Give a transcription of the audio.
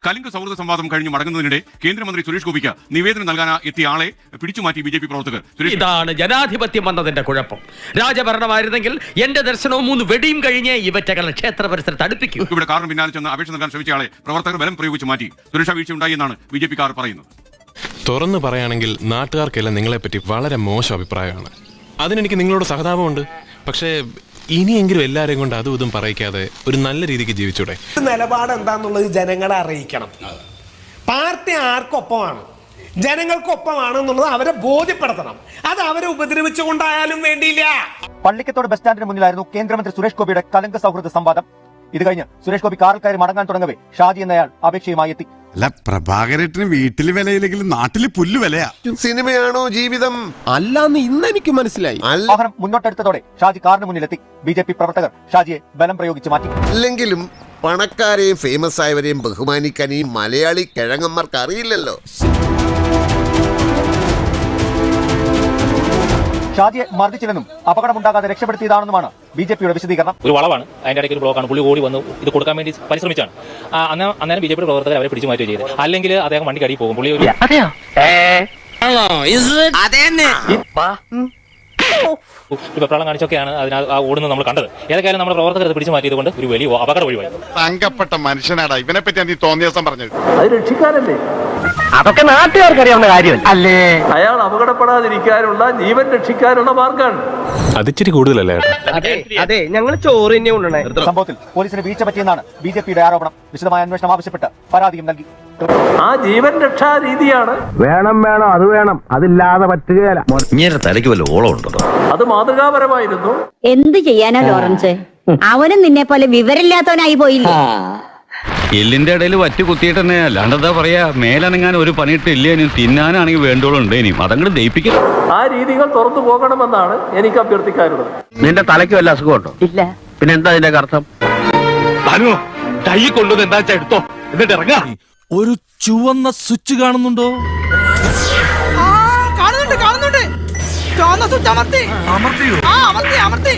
കലിംഗ സൗഹൃദ സംവാദം കഴിഞ്ഞ് മടങ്ങുന്നതിനിടെ കേന്ദ്രമന്ത്രി സുരേഷ് ഗോപിക്ക് നിവേദനം നൽകാൻ എത്തിയ ആളെ പിടിച്ചുമാറ്റി ബിജെപി പ്രവർത്തകർ. ഇതാണ് ജനാധിപത്യം വന്നതിന്റെ കുഴപ്പം. രാജഭരണമായിരുന്നെങ്കിൽ എന്റെ ദർശനവും 3 വെടിയും കഴിഞ്ഞ് ഇവറ്റകളെ ക്ഷേത്ര പരിസരത്ത് അടുപ്പിക്കും. ഇവിടെ കാറിന് പിന്നാലെ ചെന്ന് അപേക്ഷ നൽകാൻ ശ്രമിച്ചയാളെ പ്രവർത്തകർ ബലം പ്രയോഗിച്ച് മാറ്റി. സുരക്ഷാ വീഴ്ച ഉണ്ടായി എന്നാണ് ബിജെപി കാർ പറയുന്നത്. തുറന്നു പറയുകയാണെങ്കിൽ നാട്ടുകാർക്കെല്ലാം നിങ്ങളെപ്പറ്റി വളരെ മോശം അഭിപ്രായമാണ്. അതിനെനിക്ക് നിങ്ങളോട് സഹതാപമുണ്ട്. പക്ഷേ ഇനിയെങ്കിലും എല്ലാവരെയും കൊണ്ട് അതും ഇതും പറയിക്കാതെ ഒരു നല്ല രീതിക്ക് ജീവിച്ചൂടെ? നിലപാട് എന്താന്നുള്ളത് ജനങ്ങളെ അറിയിക്കണം. പാർട്ടി ആർക്കൊപ്പമാണ്, ജനങ്ങൾക്കൊപ്പമാണെന്നുള്ളത് അവരെ ബോധ്യപ്പെടുത്തണം. അത് അവരെ ഉപദ്രവിച്ചുകൊണ്ടായാലും വേണ്ടിയില്ല. പള്ളിക്കത്തോട് ബസ് സ്റ്റാൻഡിന് മുന്നിലായിരുന്നു കേന്ദ്രമന്ത്രി സുരേഷ് ഗോപിയുടെ കലങ്ക സൗഹൃദ സംവാദം. ഇത് കഴിഞ്ഞ് സുരേഷ് ഗോപി കാറിൽ കയറി മടങ്ങാൻ തുടങ്ങവേ ഷാജി എന്നയാൾ അപേക്ഷയുമായി എത്തി. അല്ല, പ്രഭാകരേട്ടന് വീട്ടില് വിലയില്ലെങ്കിലും നാട്ടില് പുല്ല് വിലയാ. സിനിമയാണോ ജീവിതം അല്ലാന്ന് ഇന്ന് എനിക്ക് മനസ്സിലായി. വാഹനം മുന്നോട്ടെടുത്തതോടെ ഷാജി കാറിന് മുന്നിലെത്തി. ബിജെപി പ്രവർത്തകർ ഷാജിയെ ബലം പ്രയോഗിച്ച് മാറ്റി. അല്ലെങ്കിലും പണക്കാരെയും ഫേമസ് ആയവരെയും ബഹുമാനിക്കാൻ ഈ മലയാളി കിഴങ്ങന്മാർക്ക് അറിയില്ലല്ലോ. ഷാജിയെ മർദ്ദിച്ചില്ലെന്നും അപകടമുണ്ടാകാതെ രക്ഷപ്പെടുത്തിയതാണെന്നുമാണ് ബിജെപിയുടെ വിശദീകരണം. ഒരു വളവാണ്, അതിന്റെ ഇടയ്ക്ക് ഒരു ബ്ലോക്കാണ്. പുള്ളി ഓടി വന്ന് ഇത് കൊടുക്കാൻ വേണ്ടി പരിശ്രമിച്ചാണ്. അന്നേരം ബിജെപിയുടെ പ്രവർത്തകർ അവരെ പിടിച്ചു മാറ്റുകയും ചെയ്ത്. അല്ലെങ്കിൽ അദ്ദേഹം വണ്ടി കടി പോകും. പുള്ളി ഒരു വെപ്രാളം കാണിച്ചൊക്കെയാണ് ആ ഓടുന്നത് നമ്മൾ കണ്ടത്. ഏതൊക്കെയാലും നമ്മുടെ പ്രവർത്തകർ പിടിച്ചു മാറ്റിയത് കൊണ്ട് ഒരു വലിയ അപകട ഒഴിവായി. തങ്കപ്പെട്ട മനുഷ്യനാടാ ഇവനെ പറ്റി നീ തോന്നിയ ദിവസം പറഞ്ഞത്. അത് രക്ഷിക്കാനല്ലേ? അതൊക്കെ നാട്ടുകാർക്കറിയാവുന്ന കാര്യം അല്ലേ? അയാൾ അപകടപ്പെടാതിരിക്കാനുള്ള, ജീവൻ രക്ഷിക്കാനുള്ള മാർഗമാണ്. അതിച്ചിരി കൂടുതലല്ലേ? അതെ, ഞങ്ങൾ ചോറ് തന്നെ കൊണ്ടുവന്നേ. സംഭവത്തിൽ പോലീസിന് വീഴ്ച പറ്റിയെന്നാണ് ബിജെപിയുടെ ആരോപണം. വിശദമായ അന്വേഷണം ആവശ്യപ്പെട്ട് പരാതിയും നൽകി. ആ ജീവൻ രക്ഷാ രീതിയാണ്. വേണം അത് വേണം, അതില്ലാതെ പറ്റുകയില്ല. തലയ്ക്ക് വല്ല ഓളം ഉണ്ടോ? അത് മാതൃകാപരമായിരുന്നു. എന്ത് ചെയ്യാനാ ലോറൻസ്? അവനും നിന്നെ പോലെ വിവരമില്ലാത്തവനായി പോയില്ലേ? എല്ലിന്റെ ഇടയിൽ വറ്റ് കുത്തിയിട്ട് തന്നെ, അല്ലാണ്ടെന്താ പറയാ, മേലനങ്ങാൻ ഒരു പണിയിട്ട് ഇല്ലേനും തിന്നാനാണെങ്കിൽ വേണ്ടോളം ഉണ്ടേനും അതങ്ങോട്ട് ദയിപ്പിക്കും. ആ രീതികൾ തുറന്നു പോകണമെന്നാണ് എനിക്ക് അഭ്യർത്ഥിക്കാനുള്ളത്. നിന്റെ തലയ്ക്ക് വല്ല അസുഖമുണ്ടോ? ഇല്ല. പിന്നെ എന്താ അതിന്റെ അർത്ഥം? കൈ കൊണ്ടുവന്ന് എന്താ വെച്ചാ എടുത്തോ, എന്നിട്ട് ഇറങ്ങാം. ഒരു ചുവന്ന സ്വിച്ച് കാണുന്നുണ്ടോ? കാണുന്നുണ്ട്. ചുവന്ന സ്വിച്ച് അമർത്തിയോ? അമർത്തി.